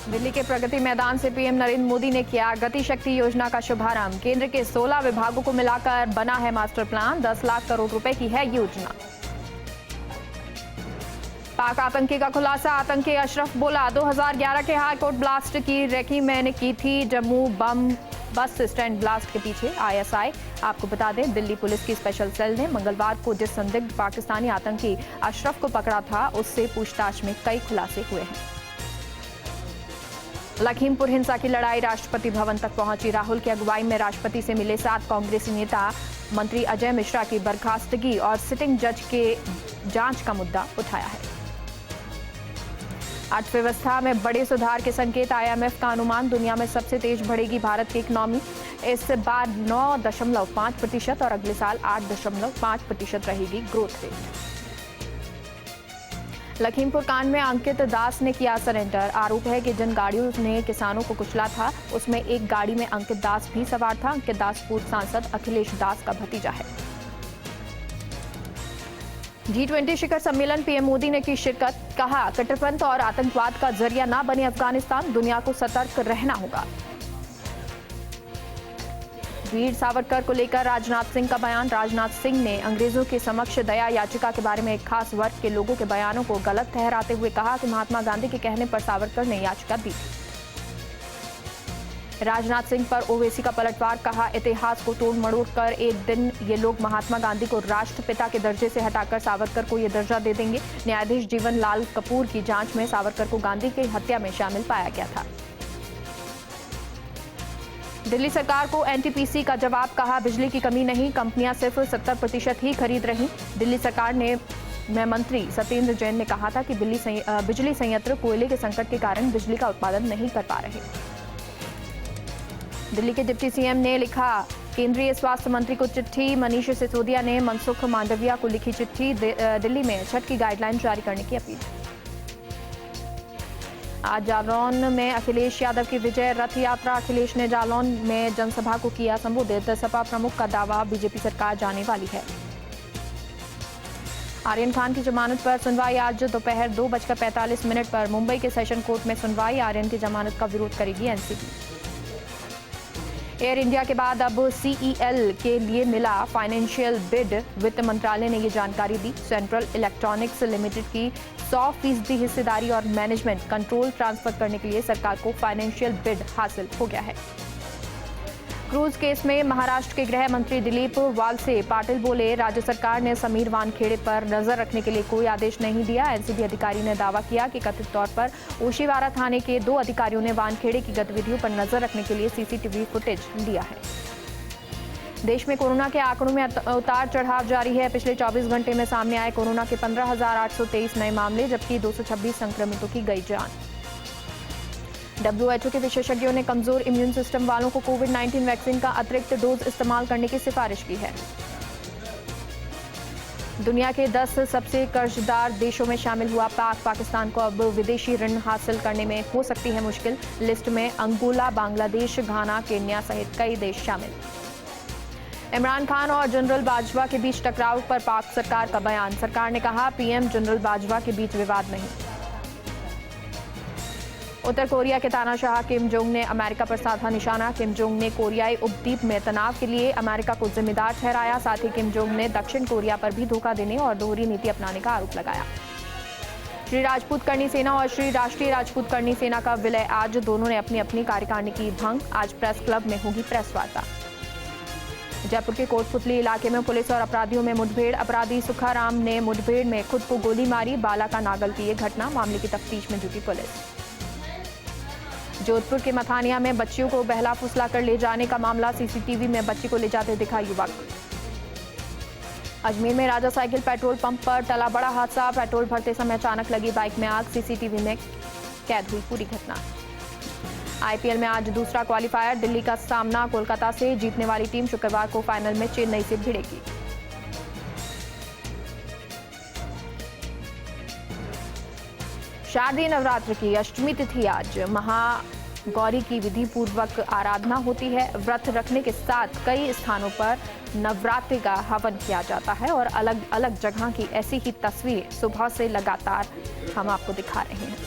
दिल्ली के प्रगति मैदान से पीएम नरेंद्र मोदी ने किया गति शक्ति योजना का शुभारंभ। केंद्र के 16 विभागों को मिलाकर बना है मास्टर प्लान। 10 लाख करोड़ रुपए की है योजना। पाक आतंकी का खुलासा। आतंकी अशरफ बोला, 2011 के हाईकोर्ट ब्लास्ट की रेकी मैंने की थी। जम्मू बस स्टैंड ब्लास्ट के पीछे आईएसआई। आपको बता दें, दिल्ली पुलिस की स्पेशल सेल ने मंगलवार को जिस संदिग्ध पाकिस्तानी आतंकी अशरफ को पकड़ा था, उससे पूछताछ में कई खुलासे हुए हैं। लखीमपुर हिंसा की लड़ाई राष्ट्रपति भवन तक पहुंची। राहुल की अगुवाई में राष्ट्रपति से मिले 7 कांग्रेसी नेता। मंत्री अजय मिश्रा की बर्खास्तगी और सिटिंग जज के जांच का मुद्दा उठाया है। अर्थव्यवस्था में बड़े सुधार के संकेत। आईएमएफ का अनुमान, दुनिया में सबसे तेज बढ़ेगी भारत की इकोनॉमी। इस बार 9.5% और अगले साल 8.5% रहेगी ग्रोथ रेट। लखीमपुर कांड में अंकित दास ने किया सरेंडर। आरोप है कि जिन गाड़ियों ने किसानों को कुचला था, उसमें एक गाड़ी में अंकित दास भी सवार था। अंकित दास पूर्व सांसद अखिलेश दास का भतीजा है। G20 शिखर सम्मेलन, पीएम मोदी ने की शिरकत। कहा, कट्टरपंथ और आतंकवाद का जरिया न बने अफगानिस्तान, दुनिया को सतर्क रहना होगा। वीर सावरकर को लेकर राजनाथ सिंह का बयान। राजनाथ सिंह ने अंग्रेजों के समक्ष दया याचिका के बारे में एक खास वर्ग के लोगों के बयानों को गलत ठहराते हुए कहा कि महात्मा गांधी के कहने पर सावरकर ने याचिका दी थी। राजनाथ सिंह पर ओवैसी का पलटवार। कहा, इतिहास को तोड़ मरोड़ कर एक दिन ये लोग महात्मा गांधी को राष्ट्रपिता के दर्जे से हटाकर सावरकर को ये दर्जा दे देंगे। न्यायाधीश जीवन लाल कपूर की जांच में सावरकर को गांधी की हत्या में शामिल पाया गया था। दिल्ली सरकार को एनटीपीसी का जवाब। कहा, बिजली की कमी नहीं, कंपनियां सिर्फ 70% ही खरीद रही। दिल्ली सरकार में मंत्री सत्येंद्र जैन ने कहा था कि बिजली संयंत्र कोयले के संकट के कारण बिजली का उत्पादन नहीं कर पा रहे। दिल्ली के डिप्टी सीएम ने लिखा केंद्रीय स्वास्थ्य मंत्री को चिट्ठी। मनीष सिसोदिया ने मनसुख मांडविया को लिखी चिट्ठी। दिल्ली में छठ की गाइडलाइन जारी करने की अपील। आज जालौन में अखिलेश यादव की विजय रथ यात्रा। अखिलेश ने जालौन में जनसभा को किया संबोधित। सपा प्रमुख का दावा, बीजेपी सरकार जाने वाली है। आर्यन खान की जमानत पर सुनवाई। आज दोपहर 2:45 पर मुंबई के सेशन कोर्ट में सुनवाई। आर्यन की जमानत का विरोध करेगी एनसीबी। एयर इंडिया के बाद अब सीईएल के लिए मिला फाइनेंशियल बिड। वित्त मंत्रालय ने ये जानकारी दी। सेंट्रल इलेक्ट्रॉनिक्स लिमिटेड की 100% हिस्सेदारी और मैनेजमेंट कंट्रोल ट्रांसफर करने के लिए सरकार को फाइनेंशियल बिड हासिल हो गया है। क्रूज केस में महाराष्ट्र के गृह मंत्री दिलीप वालसे पाटिल बोले, राज्य सरकार ने समीर वानखेड़े पर नजर रखने के लिए कोई आदेश नहीं दिया। एनसीबी अधिकारी ने दावा किया कि कथित तौर पर ओशिवारा थाने के 2 अधिकारियों ने वानखेड़े की गतिविधियों पर नजर रखने के लिए सीसीटीवी फुटेज लिया है। देश में कोरोना के आंकड़ों में उतार चढ़ाव जारी है। पिछले 24 घंटे में सामने आए कोरोना के 15,823 नए मामले, जबकि 226 संक्रमितों की गई जान। WHO के विशेषज्ञों ने कमजोर इम्यून सिस्टम वालों को कोविड-19 वैक्सीन का अतिरिक्त डोज इस्तेमाल करने की सिफारिश की है। दुनिया के 10 सबसे कर्जदार देशों में शामिल हुआ पाकिस्तान को अब विदेशी ऋण हासिल करने में हो सकती है मुश्किल। लिस्ट में अंगोला, बांग्लादेश, घाना, केन्या सहित कई देश शामिल। इमरान खान और जनरल बाजवा के बीच टकराव पर पाक सरकार का बयान। सरकार ने कहा, पीएम जनरल बाजवा के बीच विवाद नहीं। उत्तर कोरिया के तानाशाह किम जोंग ने अमेरिका पर साधा निशाना। किम जोंग ने कोरियाई उपद्वीप में तनाव के लिए अमेरिका को जिम्मेदार ठहराया। साथ ही किम जोंग ने दक्षिण कोरिया पर भी धोखा देने और दोहरी नीति अपनाने का आरोप लगाया। श्री राजपूत करनी सेना और श्री राष्ट्रीय राजपूत करनी सेना का विलय आज। दोनों ने अपनी अपनी कार्यकारिणी की भंग। आज प्रेस क्लब में होगी प्रेस वार्ता। जयपुर के कोटपुतली इलाके में पुलिस और अपराधियों में मुठभेड़। अपराधी सुखाराम ने मुठभेड़ में खुद को गोली मारी। बाला का नागल की ये घटना। मामले की तफ्तीश में जुटी पुलिस। जोधपुर के मथानिया में बच्चियों को बहला फुसला कर ले जाने का मामला। सीसीटीवी में बच्ची को ले जाते दिखा युवक। अजमेर में राजा साइकिल पेट्रोल पंप पर टला बड़ा हादसा। पेट्रोल भरते समय अचानक लगी बाइक में आग। सीसीटीवी में कैद हुई पूरी घटना। आईपीएल में आज दूसरा क्वालिफायर। दिल्ली का सामना कोलकाता से। जीतने वाली टीम शुक्रवार को फाइनल में चेन्नई से भिड़ेगी। शारदीय नवरात्र की अष्टमी तिथि आज। महागौरी की विधि पूर्वक आराधना होती है। व्रत रखने के साथ कई स्थानों पर नवरात्रि का हवन किया जाता है और अलग अलग जगह की ऐसी ही तस्वीरें सुबह से लगातार हम आपको दिखा रहे हैं।